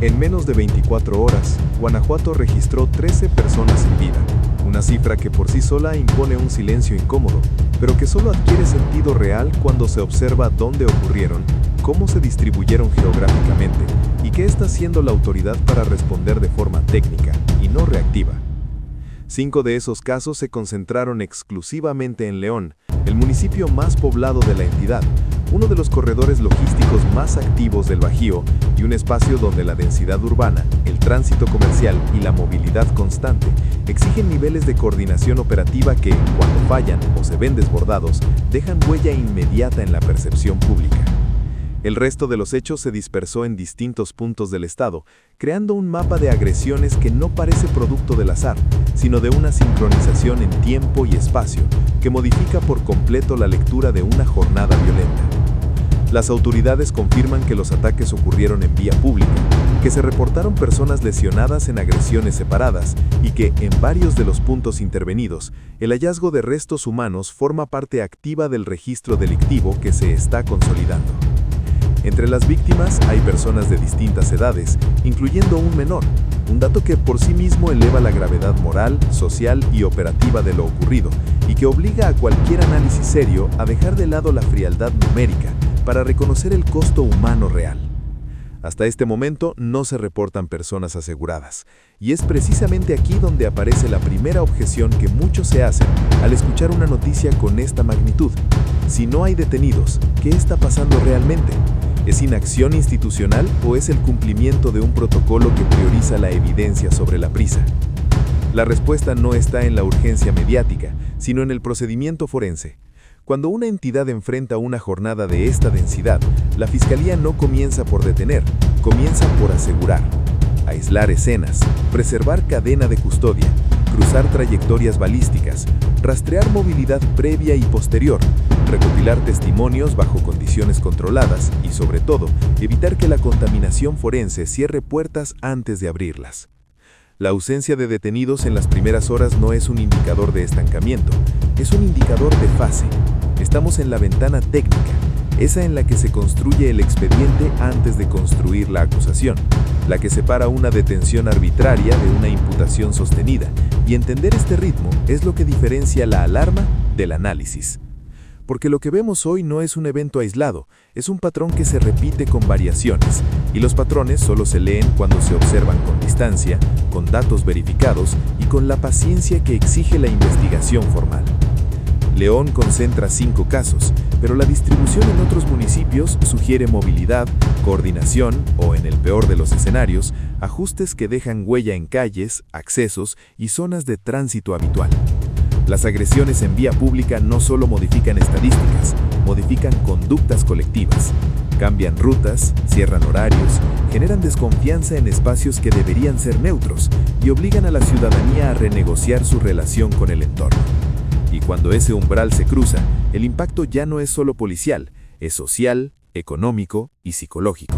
En menos de 24 horas, Guanajuato registró 13 personas sin vida, una cifra que por sí sola impone un silencio incómodo, pero que solo adquiere sentido real cuando se observa dónde ocurrieron, cómo se distribuyeron geográficamente y qué está haciendo la autoridad para responder de forma técnica y no reactiva. 5 de esos casos se concentraron exclusivamente en León, el municipio más poblado de la entidad, uno de los corredores logísticos más activos del Bajío y un espacio donde la densidad urbana, el tránsito comercial y la movilidad constante exigen niveles de coordinación operativa que, cuando fallan o se ven desbordados, dejan huella inmediata en la percepción pública. El resto de los hechos se dispersó en distintos puntos del estado, creando un mapa de agresiones que no parece producto del azar, sino de una sincronización en tiempo y espacio que modifica por completo la lectura de una jornada violenta. Las autoridades confirman que los ataques ocurrieron en vía pública, que se reportaron personas lesionadas en agresiones separadas y que, en varios de los puntos intervenidos, el hallazgo de restos humanos forma parte activa del registro delictivo que se está consolidando. Entre las víctimas hay personas de distintas edades, incluyendo un menor, un dato que por sí mismo eleva la gravedad moral, social y operativa de lo ocurrido, y que obliga a cualquier análisis serio a dejar de lado la frialdad numérica para reconocer el costo humano real. Hasta este momento no se reportan personas aseguradas, y es precisamente aquí donde aparece la primera objeción que muchos se hacen al escuchar una noticia con esta magnitud. Si no hay detenidos, ¿qué está pasando realmente? ¿Es inacción institucional o es el cumplimiento de un protocolo que prioriza la evidencia sobre la prisa? La respuesta no está en la urgencia mediática, sino en el procedimiento forense. Cuando una entidad enfrenta una jornada de esta densidad, la Fiscalía no comienza por detener, comienza por asegurar. Aislar escenas, preservar cadena de custodia, cruzar trayectorias balísticas, rastrear movilidad previa y posterior, recopilar testimonios bajo condiciones controladas y, sobre todo, evitar que la contaminación forense cierre puertas antes de abrirlas. La ausencia de detenidos en las primeras horas no es un indicador de estancamiento, es un indicador de fase. Estamos en la ventana técnica, esa en la que se construye el expediente antes de construir la acusación, la que separa una detención arbitraria de una imputación sostenida, y entender este ritmo es lo que diferencia la alarma del análisis. Porque lo que vemos hoy no es un evento aislado, es un patrón que se repite con variaciones, y los patrones solo se leen cuando se observan con distancia, con datos verificados y con la paciencia que exige la investigación formal. León concentra 5 casos, pero la distribución en otros municipios sugiere movilidad, coordinación o, en el peor de los escenarios, ajustes que dejan huella en calles, accesos y zonas de tránsito habitual. Las agresiones en vía pública no solo modifican estadísticas, modifican conductas colectivas. Cambian rutas, cierran horarios, generan desconfianza en espacios que deberían ser neutros y obligan a la ciudadanía a renegociar su relación con el entorno. Y cuando ese umbral se cruza, el impacto ya no es solo policial, es social, económico y psicológico.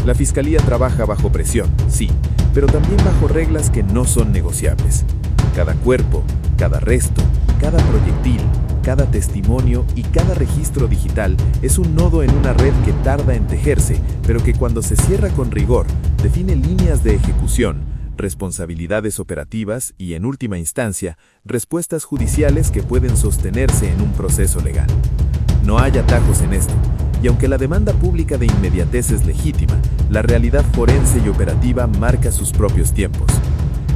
La Fiscalía trabaja bajo presión, sí, pero también bajo reglas que no son negociables. Cada cuerpo, cada resto, cada proyectil, cada testimonio y cada registro digital es un nodo en una red que tarda en tejerse, pero que cuando se cierra con rigor, define líneas de ejecución, responsabilidades operativas y, en última instancia, respuestas judiciales que pueden sostenerse en un proceso legal. No hay atajos en esto, y aunque la demanda pública de inmediatez es legítima, la realidad forense y operativa marca sus propios tiempos.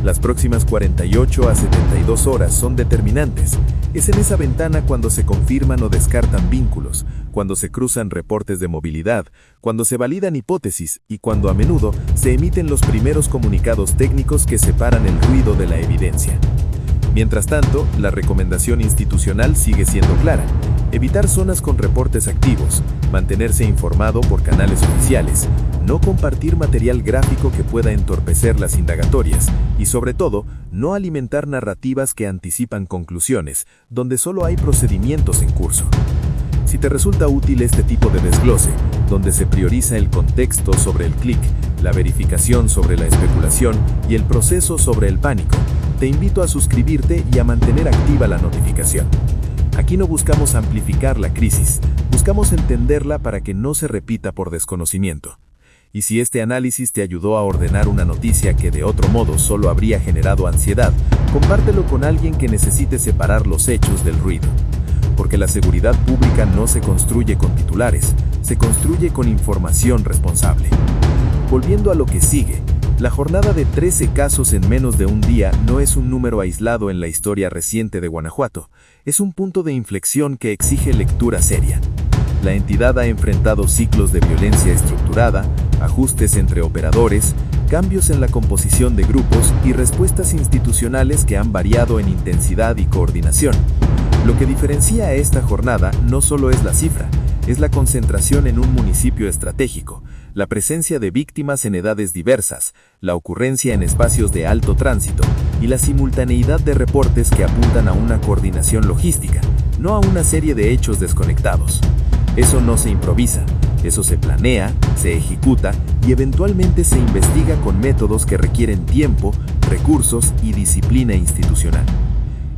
Las próximas 48 a 72 horas son determinantes. Es en esa ventana cuando se confirman o descartan vínculos, cuando se cruzan reportes de movilidad, cuando se validan hipótesis y cuando a menudo se emiten los primeros comunicados técnicos que separan el ruido de la evidencia. Mientras tanto, la recomendación institucional sigue siendo clara: evitar zonas con reportes activos, mantenerse informado por canales oficiales, no compartir material gráfico que pueda entorpecer las indagatorias y, sobre todo, no alimentar narrativas que anticipan conclusiones, donde solo hay procedimientos en curso. Si te resulta útil este tipo de desglose, donde se prioriza el contexto sobre el clic, la verificación sobre la especulación y el proceso sobre el pánico, te invito a suscribirte y a mantener activa la notificación. Aquí no buscamos amplificar la crisis, buscamos entenderla para que no se repita por desconocimiento. Y si este análisis te ayudó a ordenar una noticia que de otro modo solo habría generado ansiedad, compártelo con alguien que necesite separar los hechos del ruido. Porque la seguridad pública no se construye con titulares, se construye con información responsable. Volviendo a lo que sigue, la jornada de 13 casos en menos de un día no es un número aislado en la historia reciente de Guanajuato, es un punto de inflexión que exige lectura seria. La entidad ha enfrentado ciclos de violencia estructurada, ajustes entre operadores, cambios en la composición de grupos y respuestas institucionales que han variado en intensidad y coordinación. Lo que diferencia a esta jornada no solo es la cifra, es la concentración en un municipio estratégico, la presencia de víctimas en edades diversas, la ocurrencia en espacios de alto tránsito y la simultaneidad de reportes que apuntan a una coordinación logística, no a una serie de hechos desconectados. Eso no se improvisa, eso se planea, se ejecuta y eventualmente se investiga con métodos que requieren tiempo, recursos y disciplina institucional.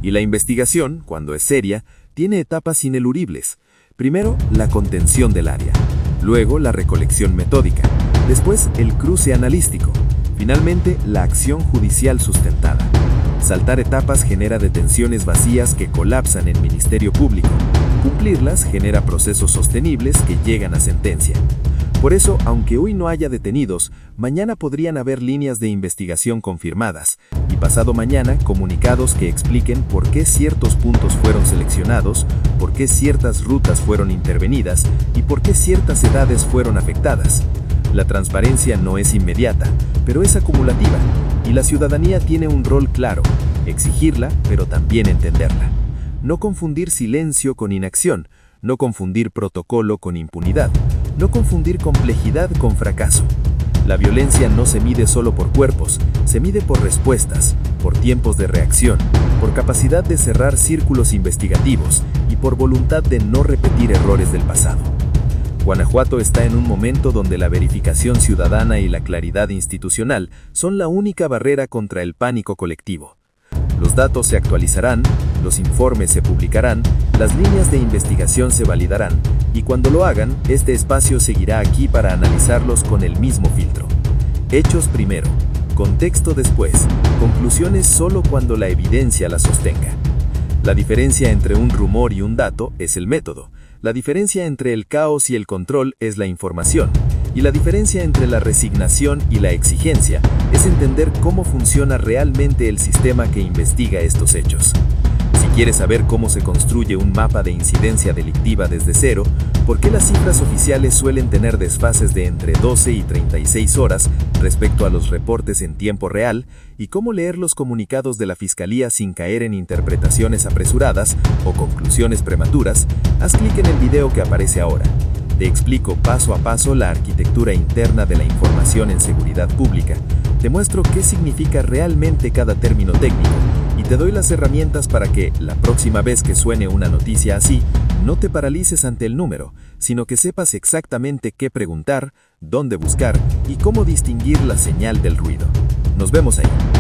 Y la investigación, cuando es seria, tiene etapas ineludibles. Primero, la contención del área, luego la recolección metódica, después el cruce analítico, finalmente la acción judicial sustentada. Saltar etapas genera detenciones vacías que colapsan en Ministerio Público. Cumplirlas genera procesos sostenibles que llegan a sentencia. Por eso, aunque hoy no haya detenidos, mañana podrían haber líneas de investigación confirmadas, y pasado mañana comunicados que expliquen por qué ciertos puntos fueron seleccionados, por qué ciertas rutas fueron intervenidas y por qué ciertas edades fueron afectadas. La transparencia no es inmediata, pero es acumulativa, y la ciudadanía tiene un rol claro: exigirla, pero también entenderla. No confundir silencio con inacción, no confundir protocolo con impunidad, no confundir complejidad con fracaso. La violencia no se mide solo por cuerpos, se mide por respuestas, por tiempos de reacción, por capacidad de cerrar círculos investigativos y por voluntad de no repetir errores del pasado. Guanajuato está en un momento donde la verificación ciudadana y la claridad institucional son la única barrera contra el pánico colectivo. Los datos se actualizarán, los informes se publicarán, las líneas de investigación se validarán, y cuando lo hagan, este espacio seguirá aquí para analizarlos con el mismo filtro. Hechos primero, contexto después, conclusiones solo cuando la evidencia las sostenga. La diferencia entre un rumor y un dato es el método. La diferencia entre el caos y el control es la información. Y la diferencia entre la resignación y la exigencia es entender cómo funciona realmente el sistema que investiga estos hechos. Si quieres saber cómo se construye un mapa de incidencia delictiva desde cero, por qué las cifras oficiales suelen tener desfases de entre 12 y 36 horas respecto a los reportes en tiempo real, y cómo leer los comunicados de la Fiscalía sin caer en interpretaciones apresuradas o conclusiones prematuras, haz clic en el video que aparece ahora. Te explico paso a paso la arquitectura interna de la información en seguridad pública, te muestro qué significa realmente cada término técnico y te doy las herramientas para que, la próxima vez que suene una noticia así, no te paralices ante el número, sino que sepas exactamente qué preguntar, dónde buscar y cómo distinguir la señal del ruido. Nos vemos ahí.